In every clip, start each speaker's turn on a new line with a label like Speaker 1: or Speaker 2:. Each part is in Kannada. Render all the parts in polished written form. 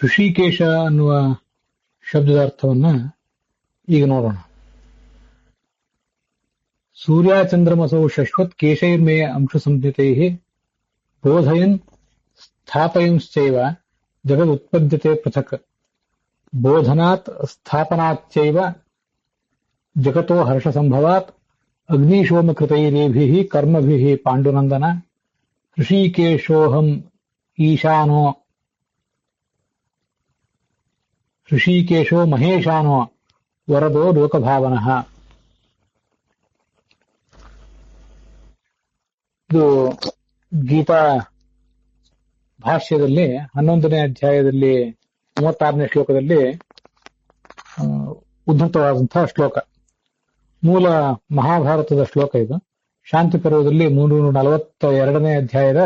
Speaker 1: ಋಷಿಕೇಶ ಅನ್ನುವ ಶಬ್ದದ ಅರ್ಥವನ್ನ ಈಗ ನೋಡೋಣ. ಸೂರ್ಯಚಂದ್ರಮಸೌ ಶಶ್ವತ್ ಕೇಶೈರ್ಮೇ ಅಂಶ ಸಂಜ್ಞತೈಃ ಬೋಧಯನ್ ಸ್ಥಾಪಯಂಶ್ಚೈವ ಜಗದುತ್ಪದ್ಯತೆ ಪೃಥಕ್ ಬೋಧನಾತ್ ಸ್ಥಾಪನಾಚ್ಚೈವ ಜಗತೋ ಹರ್ಷ ಸಂಭವಾತ್ ಅಗ್ನಿಶೋಮಕೃತೈರೇಭಿಃ ಕರ್ಮಭಿಃ ಪಾಂಡುನಂದನ ಋಷಿಕೇಶೋಹಂ ಈಶಾನೋ ಋಷಿಕೇಶೋ ಮಹೇಶಾನೋ ವರದೋ ಲೋಕಭಾವನಃ. ಇದು ಗೀತಾ ಭಾಷ್ಯದಲ್ಲಿ 11ನೇ ಅಧ್ಯಾಯದಲ್ಲಿ 36ನೇ ಶ್ಲೋಕದಲ್ಲಿ ಉದ್ಧತವಾದಂತಹ ಶ್ಲೋಕ. ಮೂಲ ಮಹಾಭಾರತದ ಶ್ಲೋಕ ಇದು. ಶಾಂತಿ ಪರ್ವದಲ್ಲಿ 342ನೇ ಅಧ್ಯಾಯದ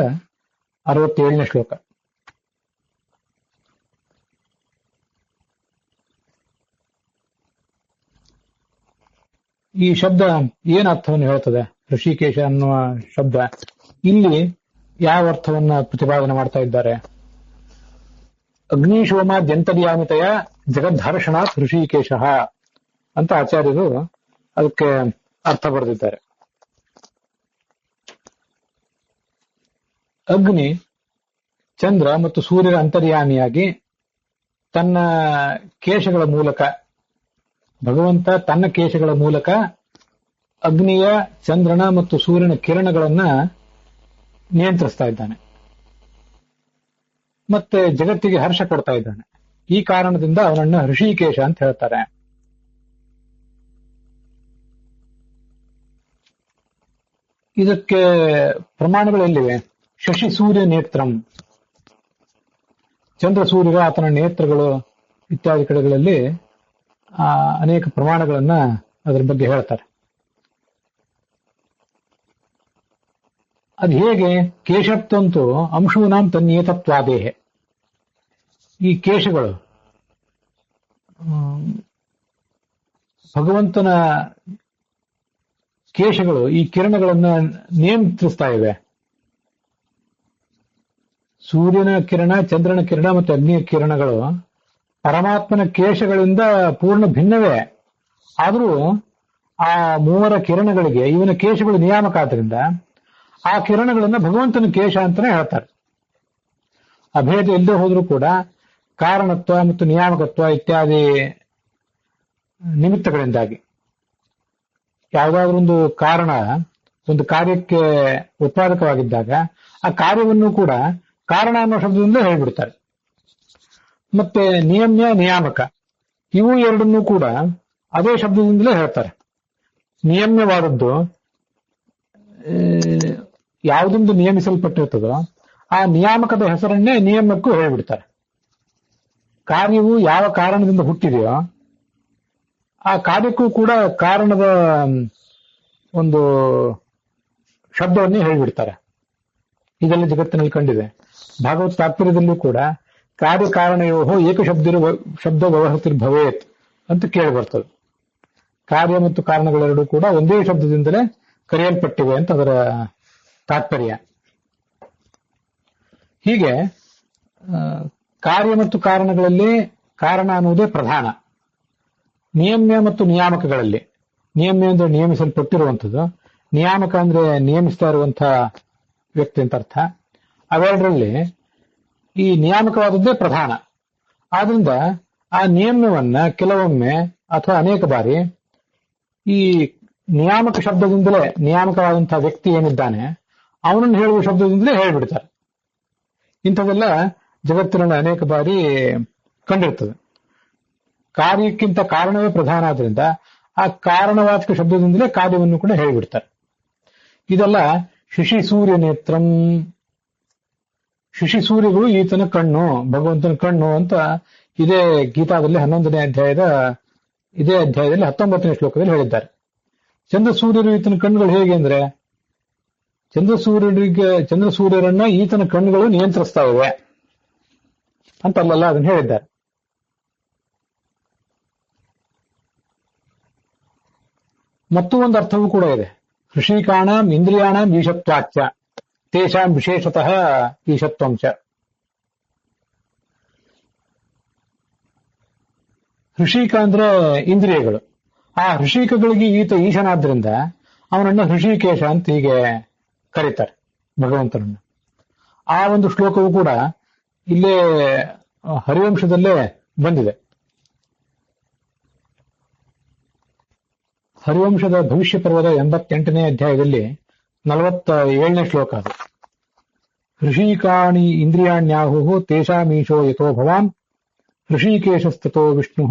Speaker 1: 67ನೇ ಶ್ಲೋಕ. ಈ ಶಬ್ದ ಏನ್ ಅರ್ಥವನ್ನು ಹೇಳ್ತದೆ? ಋಷಿಕೇಶ ಅನ್ನುವ ಶಬ್ದ ಇಲ್ಲಿ ಯಾವ ಅರ್ಥವನ್ನ ಪ್ರತಿಪಾದನೆ ಮಾಡ್ತಾ ಇದ್ದಾರೆ? ಅಗ್ನಿಶೋಮಾದ್ಯಂತರ್ಯಾಮಿತೆಯ ಜಗದ್ಧರ್ಷಣಾತ್ ಋಷಿಕೇಶ ಅಂತ ಆಚಾರ್ಯರು ಅದಕ್ಕೆ ಅರ್ಥ ಬರೆದಿದ್ದಾರೆ. ಅಗ್ನಿ ಚಂದ್ರ ಮತ್ತು ಸೂರ್ಯರ ಅಂತರ್ಯಾಮಿಯಾಗಿ ತನ್ನ ಕೇಶಗಳ ಮೂಲಕ, ಭಗವಂತ ತನ್ನ ಕೇಶಗಳ ಮೂಲಕ ಅಗ್ನಿಯ, ಚಂದ್ರನ ಮತ್ತು ಸೂರ್ಯನ ಕಿರಣಗಳನ್ನ ನಿಯಂತ್ರಿಸ್ತಾ ಇದ್ದಾನೆ, ಮತ್ತೆ ಜಗತ್ತಿಗೆ ಹರ್ಷ ಕೊಡ್ತಾ ಇದ್ದಾನೆ. ಈ ಕಾರಣದಿಂದ ಅವನನ್ನ ಋಷಿಕೇಶ ಅಂತ ಹೇಳ್ತಾರೆ. ಇದಕ್ಕೆ ಪ್ರಮಾಣಗಳೆಲ್ಲಿವೆ? ಶಶಿ ಸೂರ್ಯ ನೇತ್ರಂ, ಚಂದ್ರ ಸೂರ್ಯರ ಆತನ ನೇತ್ರಗಳು ಇತ್ಯಾದಿ ಕಡೆಗಳಲ್ಲಿ ಅನೇಕ ಪ್ರಮಾಣಗಳನ್ನ ಅದರ ಬಗ್ಗೆ ಹೇಳ್ತಾರೆ. ಅದು ಹೇಗೆ? ಕೇಶತ್ವಂತೂ ಅಂಶೂನಾಂ ತನ್ನಿಯತತ್ವಾದೇಹೆ. ಈ ಕೇಶಗಳು ಭಗವಂತನ ಕೇಶಗಳು ಈ ಕಿರಣಗಳನ್ನ ನಿಯಂತ್ರಿಸ್ತಾ ಇವೆ. ಸೂರ್ಯನ ಕಿರಣ, ಚಂದ್ರನ ಕಿರಣ ಮತ್ತು ಅಗ್ನಿಯ ಕಿರಣಗಳು ಪರಮಾತ್ಮನ ಕೇಶಗಳಿಂದ ಪೂರ್ಣ ಭಿನ್ನವೇ. ಆದರೂ ಆ ಮೂವರ ಕಿರಣಗಳಿಗೆ ಇವನ ಕೇಶಗಳು ನಿಯಾಮಕ ಆದ್ದರಿಂದ ಆ ಕಿರಣಗಳನ್ನ ಭಗವಂತನ ಕೇಶ ಅಂತಾನೆ ಹೇಳ್ತಾರೆ. ಅಭೇದ ಎಲ್ಲೇ ಹೋದ್ರೂ ಕೂಡ ಕಾರಣತ್ವ ಮತ್ತು ನಿಯಾಮಕತ್ವ ಇತ್ಯಾದಿ ನಿಮಿತ್ತಗಳಿಂದಾಗಿ ಯಾವುದಾದ್ರೂ ಒಂದು ಕಾರಣ ಒಂದು ಕಾರ್ಯಕ್ಕೆ ಉತ್ಪಾದಕವಾಗಿದ್ದಾಗ ಆ ಕಾರ್ಯವನ್ನು ಕೂಡ ಕಾರಣ ಅನ್ನೋ ಶಬ್ದದಿಂದ ಹೇಳ್ಬಿಡ್ತಾರೆ. ಮತ್ತೆ ನಿಯಮ್ಯ, ನಿಯಾಮಕ ಇವು ಎರಡನ್ನೂ ಕೂಡ ಅದೇ ಶಬ್ದದಿಂದಲೇ ಹೇಳ್ತಾರೆ. ನಿಯಮ್ಯವಾದದ್ದು ಯಾವುದೊಂದು ನಿಯಮಿಸಲ್ಪಟ್ಟಿರ್ತದೋ ಆ ನಿಯಾಮಕದ ಹೆಸರನ್ನೇ ನಿಯಮಕ್ಕೂ ಹೇಳ್ಬಿಡ್ತಾರೆ. ಕಾರ್ಯವು ಯಾವ ಕಾರಣದಿಂದ ಹುಟ್ಟಿದೆಯೋ ಆ ಕಾರ್ಯಕ್ಕೂ ಕೂಡ ಕಾರಣದ ಒಂದು ಶಬ್ದವನ್ನೇ ಹೇಳ್ಬಿಡ್ತಾರೆ. ಇದೆಲ್ಲ ಜಗತ್ತಿನಲ್ಲಿ ಕಂಡಿದೆ. ಭಾಗವತ ತಾತ್ಪರ್ಯದಲ್ಲೂ ಕೂಡ ಕಾರ್ಯಕಾರಣಯೋಹೋ ಏಕ ಶಬ್ದ ವ್ಯವಹೃತಿರ್ಭವೇತ್ ಅಂತ ಕೇಳಿ ಬರ್ತದೆ. ಕಾರ್ಯ ಮತ್ತು ಕಾರಣಗಳೆರಡೂ ಕೂಡ ಒಂದೇ ಶಬ್ದದಿಂದಲೇ ಕರೆಯಲ್ಪಟ್ಟಿವೆ ಅಂತ ಅದರ ತಾತ್ಪರ್ಯ. ಹೀಗೆ ಕಾರ್ಯ ಮತ್ತು ಕಾರಣಗಳಲ್ಲಿ ಕಾರಣ ಅನ್ನುವುದೇ ಪ್ರಧಾನ. ನಿಯಮ್ಯ ಮತ್ತು ನಿಯಾಮಕಗಳಲ್ಲಿ, ನಿಯಮ್ಯ ಅಂದ್ರೆ ನಿಯಮಿಸಲ್ಪಟ್ಟಿರುವಂಥದ್ದು, ನಿಯಾಮಕ ಅಂದ್ರೆ ನಿಯಮಿಸ್ತಾ ಇರುವಂತಹ ವ್ಯಕ್ತಿ ಅಂತ ಅರ್ಥ. ಅವೆರಡರಲ್ಲಿ ಈ ನಿಯಾಮಕವಾದದ್ದೇ ಪ್ರಧಾನ. ಆದ್ರಿಂದ ಆ ನಿಯಮ್ಯವನ್ನ ಕೆಲವೊಮ್ಮೆ ಅಥವಾ ಅನೇಕ ಬಾರಿ ಈ ನಿಯಾಮಕ ಶಬ್ದದಿಂದಲೇ, ನಿಯಾಮಕವಾದಂತಹ ವ್ಯಕ್ತಿ ಏನಿದ್ದಾನೆ ಅವನನ್ನು ಹೇಳುವ ಶಬ್ದದಿಂದಲೇ ಹೇಳ್ಬಿಡ್ತಾರೆ. ಇಂಥವೆಲ್ಲ ಜಗತ್ತಿನಲ್ಲಿ ಅನೇಕ ಬಾರಿ ಕಂಡಿರ್ತದೆ. ಕಾರ್ಯಕ್ಕಿಂತ ಕಾರಣವೇ ಪ್ರಧಾನ ಆದ್ರಿಂದ ಆ ಕಾರಣವಾಚಕ ಶಬ್ದದಿಂದಲೇ ಕಾರ್ಯವನ್ನು ಕೂಡ ಹೇಳಿಬಿಡ್ತಾರೆ. ಇದೆಲ್ಲ ಶಶಿ ಸೂರ್ಯ ನೇತ್ರಂ, ಶಶಿ ಸೂರ್ಯಗಳು ಈತನ ಕಣ್ಣು, ಭಗವಂತನ ಕಣ್ಣು ಅಂತ ಇದೇ ಗೀತಾದಲ್ಲಿ 11ನೇ ಅಧ್ಯಾಯದ ಇದೇ ಅಧ್ಯಾಯದಲ್ಲಿ 19ನೇ ಶ್ಲೋಕದಲ್ಲಿ ಹೇಳಿದ್ದಾರೆ. ಚಂದ್ರ ಸೂರ್ಯರು ಈತನ ಕಣ್ಣುಗಳು ಹೇಗೆ ಅಂದ್ರೆ, ಚಂದ್ರ ಸೂರ್ಯರನ್ನ ಈತನ ಕಣ್ಣುಗಳು ನಿಯಂತ್ರಿಸ್ತಾ ಇವೆ ಅಂತ ಅಲ್ಲೆಲ್ಲ ಅದನ್ನು ಹೇಳಿದ್ದಾರೆ. ಮತ್ತೂ ಒಂದು ಅರ್ಥವೂ ಕೂಡ ಇದೆ. ಋಷಿಕಾಣಾಂ ಇಂದ್ರಿಯಾಣಾಂ ಈಶತ್ವಾಚ್ಚ ತೇಷಾಂ ವಿಶೇಷತಃ ಈಶತ್ವಂಚ. ಹೃಷಿಕ ಅಂದ್ರೆ ಇಂದ್ರಿಯಗಳು. ಆ ಹೃಷಿಕಗಳಿಗೆ ಈತ ಈಶನಾದ್ರಿಂದ ಅವನನ್ನ ಹೃಷಿಕೇಶ ಅಂತ ಹೀಗೆ ಕರೀತಾರೆ ಭಗವಂತನನ್ನ. ಆ ಒಂದು ಶ್ಲೋಕವು ಕೂಡ ಇಲ್ಲೇ ಹರಿವಂಶದಲ್ಲೇ ಬಂದಿದೆ. ಹರಿವಂಶದ ಭವಿಷ್ಯ ಪರ್ವದ 88ನೇ ಅಧ್ಯಾಯದಲ್ಲಿ 47ನೇ ಶ್ಲೋಕ ಅದು. ಹೃಷಿಕಾಣಿ ಇಂದ್ರಿಯಾಣ್ಯಾಹು ತೇಷಾಮೀಶೋ ಯಥೋ ಭವಾನ್ ಹೃಷಿಕೇಶಸ್ತೋ ವಿಷ್ಣು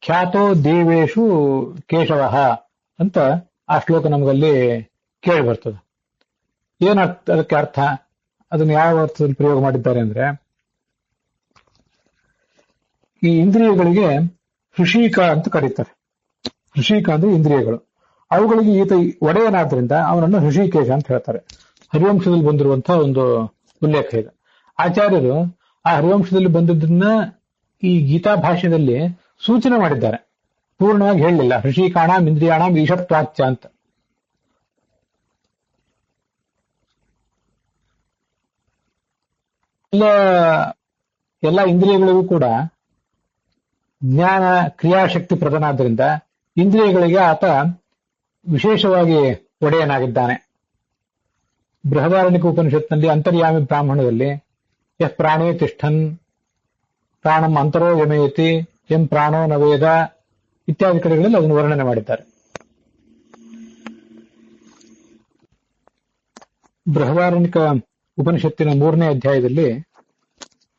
Speaker 1: ಖ್ಯಾತೋ ದೇವೇಶು ಕೇಶವ ಅಂತ ಆ ಶ್ಲೋಕ ನಮಗಲ್ಲಿ ಕೇಳಿ ಬರ್ತದೆ. ಅದಕ್ಕೆ ಅರ್ಥ, ಅದನ್ನು ಯಾವ ಅರ್ಥದಲ್ಲಿ ಪ್ರಯೋಗ ಮಾಡಿದ್ದಾರೆ ಅಂದ್ರೆ, ಈ ಇಂದ್ರಿಯಗಳಿಗೆ ಹೃಷಿಕ ಅಂತ ಕರೀತಾರೆ. ಹೃಷಿಕ ಅಂದ್ರೆ ಇಂದ್ರಿಯಗಳು, ಅವುಗಳಿಗೆ ಈತ ಒಡೆಯನಾದ್ರಿಂದ ಅವನನ್ನು ಹೃಷಿಕೇಶ ಅಂತ ಹೇಳ್ತಾರೆ. ಹರಿವಂಶದಲ್ಲಿ ಬಂದಿರುವಂತಹ ಒಂದು ಉಲ್ಲೇಖ ಇದೆ. ಆಚಾರ್ಯರು ಆ ಹರಿವಂಶದಲ್ಲಿ ಬಂದದ್ದನ್ನ ಈ ಗೀತಾ ಭಾಷ್ಯದಲ್ಲಿ ಸೂಚನೆ ಮಾಡಿದ್ದಾರೆ, ಪೂರ್ಣವಾಗಿ ಹೇಳಲಿಲ್ಲ. ಹೃಷಿಕಾಣಾಂ ಇಂದ್ರಿಯಾಣಾಂ ಈಶತ್ವಾಚ್ಯ ಅಂತ. ಎಲ್ಲ ಇಂದ್ರಿಯಗಳಿಗೂ ಕೂಡ ಜ್ಞಾನ ಕ್ರಿಯಾಶಕ್ತಿ ಪ್ರಧಾನಾದ್ರಿಂದ ಇಂದ್ರಿಯಗಳಿಗೆ ಆತ ವಿಶೇಷವಾಗಿ ಒಡೆಯನಾಗಿದ್ದಾನೆ. ಬೃಹದಾರಣ್ಯಕ ಉಪನಿಷತ್ನಲ್ಲಿ ಅಂತರ್ಯಾಮಿ ಬ್ರಾಹ್ಮಣದಲ್ಲಿ ಯಃ ಪ್ರಾಣೇ ತಿಷ್ಠನ್ ಪ್ರಾಣಂ ಅಂತರೋ ಯಮಯತಿ ಎಂ ಪ್ರಾಣೋ ನ ವೇದ ಇತ್ಯಾದಿ ಕಡೆಗಳಲ್ಲಿ ಅದನ್ನು ವರ್ಣನೆ ಮಾಡಿದ್ದಾರೆ. ಬೃಹದಾರಣ್ಯಕ ಉಪನಿಷತ್ತಿನ 3ನೇ ಅಧ್ಯಾಯದಲ್ಲಿ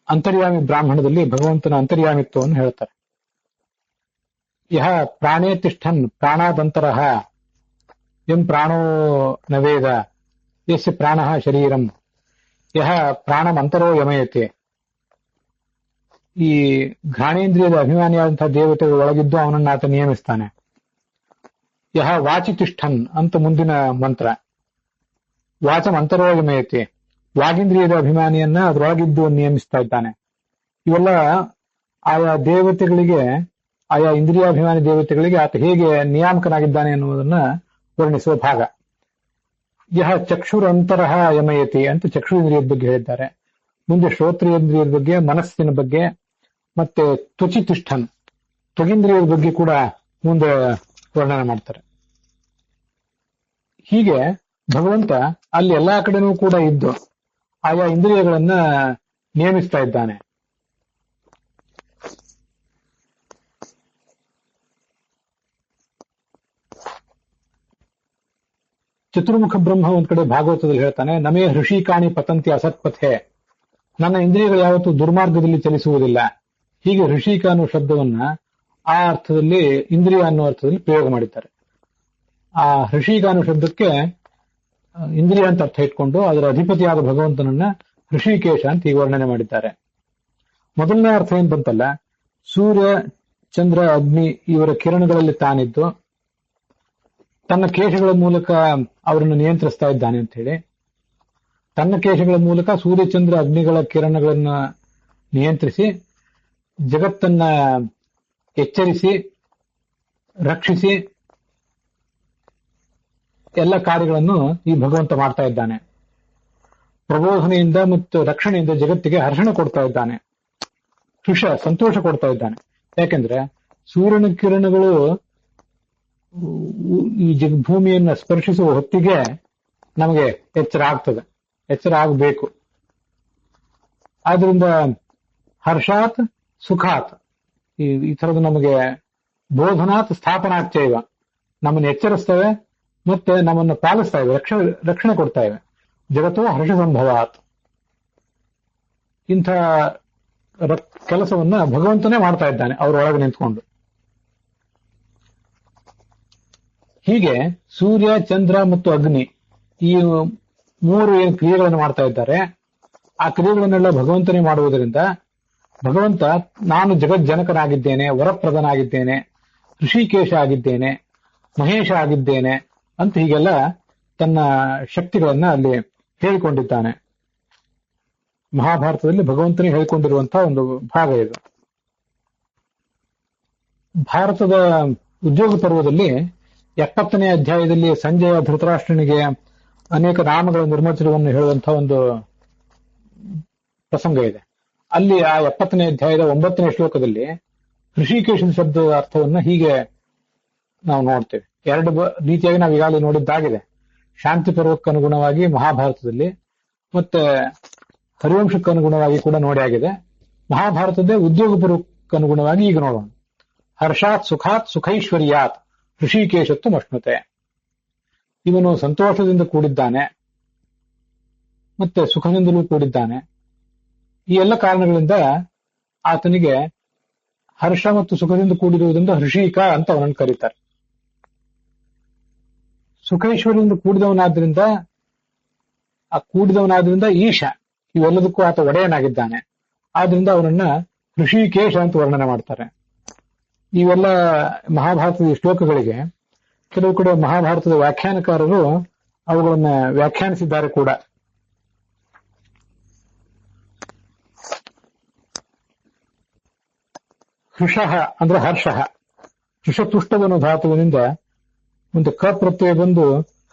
Speaker 1: ಅಂತರ್ಯಾಮಿ ಬ್ರಾಹ್ಮಣದಲ್ಲಿ ಭಗವಂತನ ಅಂತರ್ಯಾಮಿತ್ವವನ್ನು ಹೇಳ್ತಾರೆ. ಯಹ ಪ್ರಾಣೇ ತಿಷ್ಠನ್ ಪ್ರಾಣಾದಂತರಃ ಎಂ ಪ್ರಾಣೋ ನ ವೇದ ಯಸ್ಯ ಪ್ರಾಣಃ ಶರೀರಂ ಯಹ ಪ್ರಾಣಂ ಅಂತರೋ ಯಮಯತೆ. ಈ ಘ್ರಾಣೇಂದ್ರಿಯದ ಅಭಿಮಾನಿಯಾದಂತಹ ದೇವತೆಗಳು ಒಳಗಿದ್ದು ಅವನನ್ನು ಆತ ನಿಯಮಿಸ್ತಾನೆ. ಯಹ ವಾಚಿ ತಿಷ್ಠನ್ ಅಂತ ಮುಂದಿನ ಮಂತ್ರ, ವಾಚಂ ಅಂತರೋ ಯಮಯತೆ, ವಾಗೀಂದ್ರಿಯದ ಅಭಿಮಾನಿಯನ್ನ ಅದರೊಳಗಿದ್ದು ನಿಯಮಿಸ್ತಾ ಇದ್ದಾನೆ. ಇವೆಲ್ಲ ಆಯಾ ದೇವತೆಗಳಿಗೆ, ಆಯಾ ಇಂದ್ರಿಯಾಭಿಮಾನಿ ದೇವತೆಗಳಿಗೆ ಆತ ಹೇಗೆ ನಿಯಾಮಕನಾಗಿದ್ದಾನೆ ಎನ್ನುವುದನ್ನ ವರ್ಣಿಸುವ ಭಾಗ. ಯಹ ಚಕ್ಷುರಂತರಃ ಯಮಯತಿ ಅಂತ ಚಕ್ಷುರೇಂದ್ರಿಯದ ಬಗ್ಗೆ ಹೇಳಿದ್ದಾರೆ. ಮುಂದೆ ಶ್ರೋತ್ರೇಂದ್ರಿಯದ ಬಗ್ಗೆ, ಮನಸ್ಸಿನ ಬಗ್ಗೆ, ಮತ್ತೆ ತ್ವಚಿ ತಿಷ್ಠನ್ ತ್ವಗೀಂದ್ರಿಯದ ಬಗ್ಗೆ ಕೂಡ ಮುಂದೆ ವರ್ಣನೆ ಮಾಡ್ತಾರೆ. ಹೀಗೆ ಭಗವಂತ ಅಲ್ಲಿ ಎಲ್ಲಾ ಕಡೆನೂ ಕೂಡ ಇದ್ದು ಆಯಾ ಇಂದ್ರಿಯಗಳನ್ನ ನಿಯಮಿಸ್ತಾ ಇದ್ದಾನೆ. ಚತುರ್ಮುಖ ಬ್ರಹ್ಮ ಒಂದ್ ಕಡೆ ಭಾಗವತದಲ್ಲಿ ಹೇಳ್ತಾನೆ, ನಮೇ ಹೃಷಿಕಾಣಿ ಪತಂತಿ ಅಸತ್ಪಥೆ, ನನ್ನ ಇಂದ್ರಿಯಗಳು ಯಾವತ್ತೂ ದುರ್ಮಾರ್ಗದಲ್ಲಿ ಚಲಿಸುವುದಿಲ್ಲ. ಹೀಗೆ ಹೃಷಿಕ ಅನ್ನೋ ಶಬ್ದವನ್ನ ಆ ಅರ್ಥದಲ್ಲಿ, ಇಂದ್ರಿಯ ಅನ್ನೋ ಅರ್ಥದಲ್ಲಿ ಪ್ರಯೋಗ ಮಾಡಿದ್ದಾರೆ. ಆ ಹೃಷಿಕ ಅನ್ನೋ ಶಬ್ದಕ್ಕೆ ಇಂದ್ರಿಯ ಅಂತ ಅರ್ಥ ಇಟ್ಕೊಂಡು ಅದರ ಅಧಿಪತಿಯಾದ ಭಗವಂತನನ್ನ ಹೃಷಿಕೇಶ ಅಂತ ಹೀಗೆ ವರ್ಣನೆ ಮಾಡಿದ್ದಾರೆ. ಮೊದಲನೇ ಅರ್ಥ ಏನ್ ಬಂತಲ್ಲ, ಸೂರ್ಯ ಚಂದ್ರ ಅಗ್ನಿ ಇವರ ಕಿರಣಗಳಲ್ಲಿ ತಾನಿದ್ದು ತನ್ನ ಕೇಶಗಳ ಮೂಲಕ ಅವರನ್ನು ನಿಯಂತ್ರಿಸ್ತಾ ಇದ್ದಾನೆ ಅಂತ ಹೇಳಿ, ತನ್ನ ಕೇಶಗಳ ಮೂಲಕ ಸೂರ್ಯಚಂದ್ರ ಅಗ್ನಿಗಳ ಕಿರಣಗಳನ್ನ ನಿಯಂತ್ರಿಸಿ ಜಗತ್ತನ್ನ ಎಚ್ಚರಿಸಿ ರಕ್ಷಿಸಿ ಎಲ್ಲ ಕಾರ್ಯಗಳನ್ನು ಈ ಭಗವಂತ ಮಾಡ್ತಾ ಇದ್ದಾನೆ. ಪ್ರಬೋಧನೆಯಿಂದ ಮತ್ತು ರಕ್ಷಣೆಯಿಂದ ಜಗತ್ತಿಗೆ ಹರ್ಷಣ ಕೊಡ್ತಾ ಇದ್ದಾನೆ, ಸಂತೋಷ ಕೊಡ್ತಾ ಇದ್ದಾನೆ. ಯಾಕೆಂದ್ರೆ ಸೂರ್ಯನ ಕಿರಣಗಳು ಈ ಭೂಮಿಯನ್ನ ಸ್ಪರ್ಶಿಸುವ ಹೊತ್ತಿಗೆ ನಮಗೆ ಎಚ್ಚರ ಆಗ್ತದೆ, ಎಚ್ಚರ ಆಗಬೇಕು. ಆದ್ರಿಂದ ಹರ್ಷಾತ್ ಸುಖಾತ್, ಈ ತರದ ನಮಗೆ ಬೋಧನಾತ್ ಸ್ಥಾಪನಾಚೈವ, ನಮ್ಮನ್ನು ಎಚ್ಚರಿಸ್ತವೆ ಮತ್ತೆ ನಮ್ಮನ್ನು ಪಾಲಿಸ್ತಾ ಇವೆ, ರಕ್ಷಣೆ ಕೊಡ್ತಾ ಇವೆ. ಜಗತ್ತೋ ಹರ್ಷ ಸಂಭವಾತ್. ಇಂಥ ಕೆಲಸವನ್ನ ಭಗವಂತನೇ ಮಾಡ್ತಾ ಇದ್ದಾನೆ ಅವರೊಳಗೆ ನಿಂತ್ಕೊಂಡು. ಹೀಗೆ ಸೂರ್ಯ ಚಂದ್ರ ಮತ್ತು ಅಗ್ನಿ ಈ 3 ಏನು ಕ್ರಿಯೆಗಳನ್ನು ಮಾಡ್ತಾ ಇದ್ದಾರೆ, ಆ ಕ್ರಿಯೆಗಳನ್ನೆಲ್ಲ ಭಗವಂತನೇ ಮಾಡುವುದರಿಂದ ಭಗವಂತ ನಾನು ಜಗಜ್ಜನಕನಾಗಿದ್ದೇನೆ, ವರಪ್ರದನಾಗಿದ್ದೇನೆ, ಋಷಿಕೇಶ ಆಗಿದ್ದೇನೆ, ಮಹೇಶ ಆಗಿದ್ದೇನೆ ಅಂತ ಹೀಗೆಲ್ಲ ತನ್ನ ಶಕ್ತಿಗಳನ್ನ ಅಲ್ಲಿ ಹೇಳಿಕೊಂಡಿದ್ದಾನೆ. ಮಹಾಭಾರತದಲ್ಲಿ ಭಗವಂತನೇ ಹೇಳಿಕೊಂಡಿರುವಂತಹ ಒಂದು ಭಾಗ ಇದು. ಭಾರತದ ಉದ್ಯೋಗ ಪರ್ವದಲ್ಲಿ 70ನೇ ಅಧ್ಯಾಯದಲ್ಲಿ ಸಂಜಯ ಧೃತರಾಷ್ಟ್ರನಿಗೆ ಅನೇಕ ನಾಮಗಳ ನಿರ್ಮಚನವನ್ನು ಹೇಳುವಂತಹ ಒಂದು ಪ್ರಸಂಗ ಇದೆ. ಅಲ್ಲಿ ಆ 70ನೇ ಅಧ್ಯಾಯದ 9ನೇ ಶ್ಲೋಕದಲ್ಲಿ ಋಷಿಕೇಶನ ಶಬ್ದದ ಅರ್ಥವನ್ನ ಹೀಗೆ ನಾವು ನೋಡ್ತೇವೆ. ಎರಡು ರೀತಿಯಾಗಿ ನಾವು ಈಗಾಗಲೇ ನೋಡಿದ್ದಾಗಿದೆ. ಶಾಂತಿ ಪರ್ವಕ್ಕನುಗುಣವಾಗಿ ಮಹಾಭಾರತದಲ್ಲಿ ಮತ್ತೆ ಹರಿವಂಶಕ್ಕನುಗುಣವಾಗಿ ಕೂಡ ನೋಡಿ ಆಗಿದೆ. ಮಹಾಭಾರತದ ಉದ್ಯೋಗ ಪರ್ವಕ್ಕನುಗುಣವಾಗಿ ಈಗ ನೋಡೋಣ. ಹರ್ಷಾತ್ ಸುಖಾತ್ ಸುಖೈಶ್ವರ್ಯಾತ್ ಋಷಿಕೇಶತ್ವ ಅಶ್ನುತೆ. ಇವನು ಸಂತೋಷದಿಂದ ಕೂಡಿದ್ದಾನೆ, ಮತ್ತೆ ಸುಖದಿಂದಲೂ ಕೂಡಿದ್ದಾನೆ. ಈ ಎಲ್ಲ ಕಾರಣಗಳಿಂದ ಆತನಿಗೆ ಹರ್ಷ ಮತ್ತು ಸುಖದಿಂದ ಕೂಡಿರುವುದರಿಂದ ಹೃಷಿಕ ಅಂತ ಅವನನ್ನು ಕರೀತಾರೆ. ಸುಖೈಶ್ವರ್ಯದಿಂದ ಕೂಡಿದವನಾದ್ರಿಂದ ಈಶ, ಇವೆಲ್ಲದಕ್ಕೂ ಆತ ಒಡೆಯನಾಗಿದ್ದಾನೆ. ಆದ್ರಿಂದ ಅವನನ್ನ ಋಷಿಕೇಶ ಅಂತ ವರ್ಣನೆ ಮಾಡ್ತಾರೆ. ಇವೆಲ್ಲ ಮಹಾಭಾರತದ ಶ್ಲೋಕಗಳಿಗೆ ಕೆಲವು ಕಡೆ ಮಹಾಭಾರತದ ವ್ಯಾಖ್ಯಾನಕಾರರು ಅವುಗಳನ್ನ ವ್ಯಾಖ್ಯಾನಿಸಿದ್ದಾರೆ ಕೂಡ. ಹೃಷಃ ಅಂದ್ರೆ ಹರ್ಷ, ಹೃಷತುಷ್ಟವನು ಧಾತುವಿನಿಂದ ಒಂದು ಕ ಪ್ರತ್ಯಯ ಬಂದು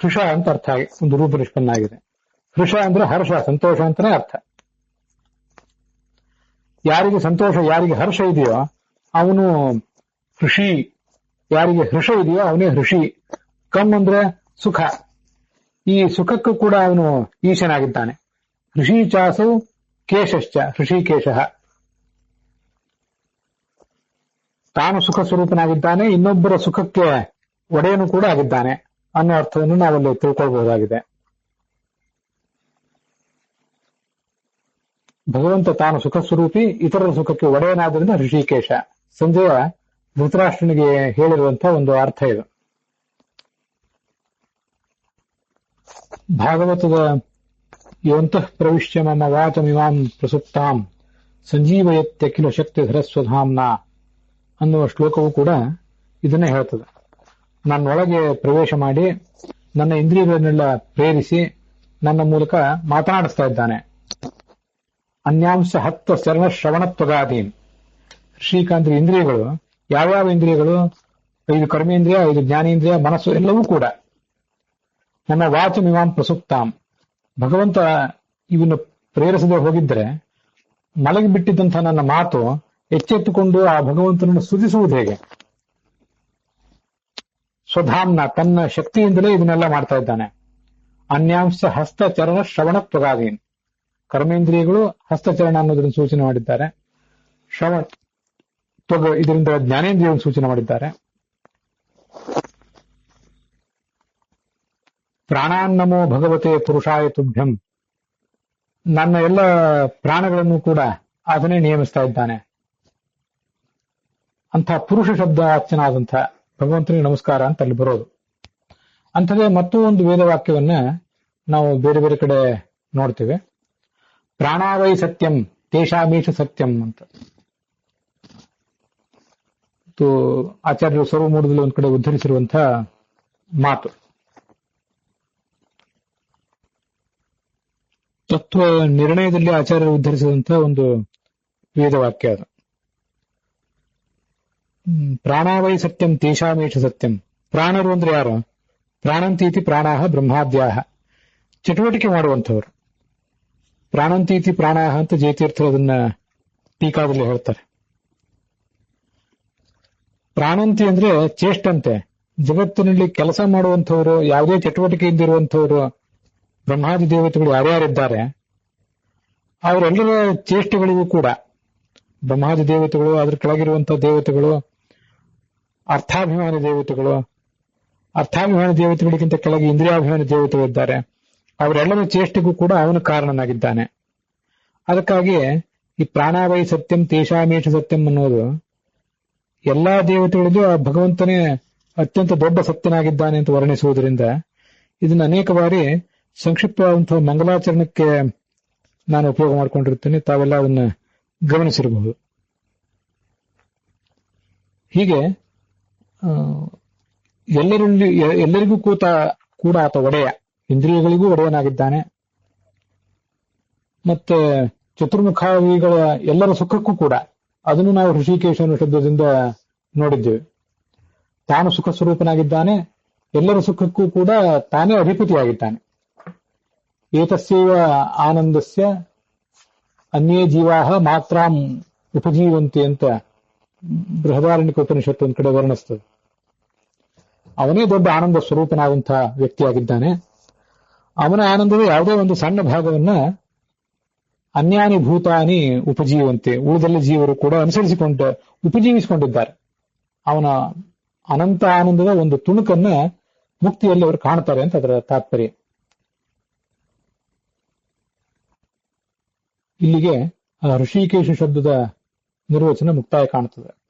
Speaker 1: ಹೃಷ ಅಂತ ಅರ್ಥ ಆಗಿ ಒಂದು ರೂಪ ನಿಷ್ಪನ್ನ ಆಗಿದೆ. ಹೃಷ ಅಂದ್ರೆ ಹರ್ಷ, ಸಂತೋಷ ಅಂತಾನೆ ಅರ್ಥ. ಯಾರಿಗೆ ಸಂತೋಷ, ಯಾರಿಗೆ ಹರ್ಷ ಇದೆಯೋ ಅವನು ಹೃಷಿ, ಯಾರಿಗೆ ಹೃಷ ಇದೆಯೋ ಅವನೇ ಹೃಷಿ. ಕಮ್ ಅಂದ್ರೆ ಸುಖ, ಈ ಸುಖಕ್ಕೂ ಕೂಡ ಅವನು ಈಶನಾಗಿದ್ದಾನೆ. ಹೃಷಿ ಚಾಸು ಕೇಶಶ್ಚ ಹೃಷಿಕೇಶ. ತಾನು ಸುಖ ಸ್ವರೂಪನಾಗಿದ್ದಾನೆ, ಇನ್ನೊಬ್ಬರ ಸುಖಕ್ಕೆ ಒಡೆಯನು ಕೂಡ ಆಗಿದ್ದಾನೆ ಅನ್ನೋ ಅರ್ಥವನ್ನು ನಾವಲ್ಲಿ ತಿಳ್ಕೊಳ್ಬಹುದಾಗಿದೆ. ಭಗವಂತ ತಾನು ಸುಖ ಸ್ವರೂಪಿ, ಇತರರ ಸುಖಕ್ಕೆ ಒಡೆಯನಾದ್ರಿಂದ ಋಷಿಕೇಶ. ಸಂಜಯ ಧೃತರಾಷ್ಟ್ರನಿಗೆ ಹೇಳಿರುವಂತಹ ಒಂದು ಅರ್ಥ ಇದು. ಭಾಗವತದ ಯೋಂತಃ ಪ್ರವಿಶ್ಯ ಮಮ ವಾಚಮಿಮಾಂ ಪ್ರಸುಪ್ತಾಂ ಸಂಜೀವಯತ್ಯಖಿಲ ಶಕ್ತಿ ಧರಸ್ವಧಾಂನ ಅನ್ನುವ ಶ್ಲೋಕವು ಕೂಡ ಇದನ್ನೇ ಹೇಳ್ತದೆ. ನನ್ನೊಳಗೆ ಪ್ರವೇಶ ಮಾಡಿ ನನ್ನ ಇಂದ್ರಿಯಗಳನ್ನೆಲ್ಲ ಪ್ರೇರಿಸಿ ನನ್ನ ಮೂಲಕ ಮಾತನಾಡಿಸ್ತಾ ಇದ್ದಾನೆ. ಅನ್ಯಾಂಶ ಹತ್ತ ಶರಣ ಶ್ರವಣತ್ವಗಾದೀನ್. ಶ್ರೀಕಾಂತ್ರ ಇಂದ್ರಿಯಗಳು ಯಾವ್ಯಾವ ಇಂದ್ರಿಯಗಳು? 5 ಕರ್ಮೇಂದ್ರಿಯ, 5 ಜ್ಞಾನೇಂದ್ರಿಯ, ಮನಸ್ಸು ಎಲ್ಲವೂ ಕೂಡ ನನ್ನ ವಾಚಮಿಮಾಂ ಪ್ರಸುಪ್ತಾಂ. ಭಗವಂತ ಇವನ್ನು ಪ್ರೇರಿಸದೆ ಹೋಗಿದ್ರೆ ಮಲಗಿ ಬಿಟ್ಟಿದ್ದಂತಹ ನನ್ನ ಮಾತು ಎಚ್ಚೆತ್ತುಕೊಂಡು ಆ ಭಗವಂತನನ್ನು ಸ್ತುತಿಸುವುದು ಹೇಗೆ? ಸ್ವಧಾಮ್ನ, ತನ್ನ ಶಕ್ತಿಯಿಂದಲೇ ಇದನ್ನೆಲ್ಲ ಮಾಡ್ತಾ ಇದ್ದಾನೆ. ಅನ್ಯಾಂಶ ಹಸ್ತಚರಣ ಶ್ರವಣತ್ವಗಾದೀನ್. ಕರ್ಮೇಂದ್ರಿಯಗಳು ಹಸ್ತಚರಣ ಅನ್ನೋದನ್ನು ಸೂಚನೆ ಮಾಡಿದ್ದಾರೆ. ಶ್ರವಣ ತ್ವಗ ಇದರಿಂದ ಜ್ಞಾನೇಂದ್ರಿಯವನ್ನು ಸೂಚನೆ ಮಾಡಿದ್ದಾರೆ. ಪ್ರಾಣಾನ್ನಮೋ ಭಗವತೆ ಪುರುಷಾಯ ತುಭ್ಯಂ. ನನ್ನ ಎಲ್ಲ ಪ್ರಾಣಗಳನ್ನು ಕೂಡ ಅದನ್ನೇ ನಿಯಮಿಸ್ತಾ ಇದ್ದಾನೆ. ಅಂಥ ಪುರುಷ ಶಬ್ದ ಅರ್ಚನಾದಂಥ ಭಗವಂತನಿಗೆ ನಮಸ್ಕಾರ ಅಂತ ಅಲ್ಲಿ ಬರೋದು. ಅಂಥದೇ ಮತ್ತೂ ಒಂದು ವೇದವಾಕ್ಯವನ್ನ ನಾವು ಬೇರೆ ಬೇರೆ ಕಡೆ ನೋಡ್ತೇವೆ. ಪ್ರಾಣಾವೈ ಸತ್ಯಂ ತೇಷಾಮೀಶ ಸತ್ಯಂ ಅಂತ ಆಚಾರ್ಯರು ಸರ್ವಮೂಲದಲ್ಲಿ ಒಂದ್ ಕಡೆ ಉದ್ಧರಿಸಿರುವಂತಹ ಮಾತು. ತತ್ವ ನಿರ್ಣಯದಲ್ಲಿ ಆಚಾರ್ಯರು ಉದ್ಧರಿಸಿದಂತಹ ಒಂದು ವೇದವಾಕ್ಯ ಅದು. ಪ್ರಾಣಾವೈ ಸತ್ಯಂ ತೇಷಾಮೇಷ ಸತ್ಯಂ. ಪ್ರಾಣರು ಅಂದ್ರೆ ಯಾರು? ಪ್ರಾಣಂತೀತಿ ಪ್ರಾಣಾಹ ಬ್ರಹ್ಮಾದ್ಯಾಹ, ಚಟುವಟಿಕೆ ಮಾಡುವಂಥವ್ರು. ಪ್ರಾಣಂತೀತಿ ಪ್ರಾಣಾಹ ಅಂತ ಜಯತೀರ್ಥರು ಅದನ್ನ ಟೀಕಾದಲ್ಲಿ ಹೇಳ್ತಾರೆ. ಪ್ರಾಣಂತಿ ಅಂದ್ರೆ ಚೇಷ್ಟಂತೆ, ಜಗತ್ತಿನಲ್ಲಿ ಕೆಲಸ ಮಾಡುವಂಥವ್ರು, ಯಾವುದೇ ಚಟುವಟಿಕೆಯಿಂದ ಇರುವಂಥವ್ರು, ಬ್ರಹ್ಮಾದಿ ದೇವತೆಗಳು ಯಾರ್ಯಾರಿದ್ದಾರೆ ಅವರೆಲ್ಲರ ಚೇಷ್ಟೆಗಳಿಗೂ ಕೂಡ ಬ್ರಹ್ಮಾದಿ ದೇವತೆಗಳು, ಅದ್ರ ಕೆಳಗಿರುವಂತಹ ದೇವತೆಗಳು, ಅರ್ಥಾಭಿಮಾನಿ ದೇವತೆಗಳು, ಅರ್ಥಾಭಿಮಾನಿ ದೇವತೆಗಳಿಗಿಂತ ಕೆಳಗೆ ಇಂದ್ರಿಯಾಭಿಮಾನಿ ದೇವತೆಗಳು ಇದ್ದಾರೆ. ಅವರೆಲ್ಲರ ಚೇಷ್ಟೆಗೂ ಕೂಡ ಅವನು ಕಾರಣನಾಗಿದ್ದಾನೆ. ಅದಕ್ಕಾಗಿ ಈ ಪ್ರಾಣಾವೈ ಸತ್ಯಂ ತೇಷಾಮೇಷ ಸತ್ಯಂ ಅನ್ನೋದು ಎಲ್ಲಾ ದೇವತೆಗಳಿಗೂ ಆ ಭಗವಂತನೇ ಅತ್ಯಂತ ದೊಡ್ಡ ಸತ್ಯನಾಗಿದ್ದಾನೆ ಅಂತ ವರ್ಣಿಸುವುದರಿಂದ ಇದನ್ನ ಅನೇಕ ಬಾರಿ ಸಂಕ್ಷಿಪ್ತವಾದಂತಹ ಮಂಗಲಾಚರಣಕ್ಕೆ ನಾನು ಉಪಯೋಗ ಮಾಡಿಕೊಂಡಿರುತ್ತೇನೆ. ತಾವೆಲ್ಲ ಅದನ್ನ ಗಮನಿಸಿರಬಹುದು. ಹೀಗೆ ಎಲ್ಲರಿಗೂ ಕೂಡ ಆತ ಒಡೆಯ, ಇಂದ್ರಿಯಗಳಿಗೂ ಒಡೆಯನಾಗಿದ್ದಾನೆ. ಮತ್ತೆ ಚತುರ್ಮುಖಾದಿಗಳ ಎಲ್ಲರ ಸುಖಕ್ಕೂ ಕೂಡ, ಅದನ್ನು ನಾವು ಋಷಿಕೇಶನ ಶಬ್ದದಿಂದ ನೋಡಿದ್ದೇವೆ. ತಾನು ಸುಖ ಸ್ವರೂಪನಾಗಿದ್ದಾನೆ, ಎಲ್ಲರ ಸುಖಕ್ಕೂ ಕೂಡ ತಾನೇ ಅಧಿಪತಿಯಾಗಿದ್ದಾನೆ. ಏತಸ್ಯೈವ ಆನಂದಸ್ಯ ಅನ್ಯೇ ಜೀವಾಹ ಮಾತ್ರಾಂ ಉಪಜೀವಂತಿ ಅಂತ ಬೃಹದಾರಣ್ಯಕ ಉಪನಿಷತ್ತು ಒಂದ್ ಕಡೆ ವರ್ಣಿಸ್ತದೆ. ಅವನೇ ದೊಡ್ಡ ಆನಂದ ಸ್ವರೂಪನಾದಂತಹ ವ್ಯಕ್ತಿಯಾಗಿದ್ದಾನೆ. ಅವನ ಆನಂದವೇ ಯಾವುದೋ ಒಂದು ಸಣ್ಣ ಭಾಗವನ್ನ ಅನ್ಯಾನಿ ಭೂತಾನಿ ಉಪಜೀವಂತೆ, ಉಳಿದೆಲ್ಲ ಜೀವರು ಕೂಡ ಅನುಸರಿಸಿಕೊಂಡು ಉಪಜೀವಿಸಿಕೊಂಡಿದ್ದಾರೆ. ಅವನ ಅನಂತ ಆನಂದದ ಒಂದು ತುಣುಕನ್ನ ಮುಕ್ತಿಯಲ್ಲಿ ಅವರು ಕಾಣ್ತಾರೆ ಅಂತ ಅದರ ತಾತ್ಪರ್ಯ. ಇಲ್ಲಿಗೆ ಋಷಿಕೇಶ ಶಬ್ದದ ನಿರ್ವಚನ ಮುಕ್ತಾಯ ಕಾಣುತ್ತದೆ.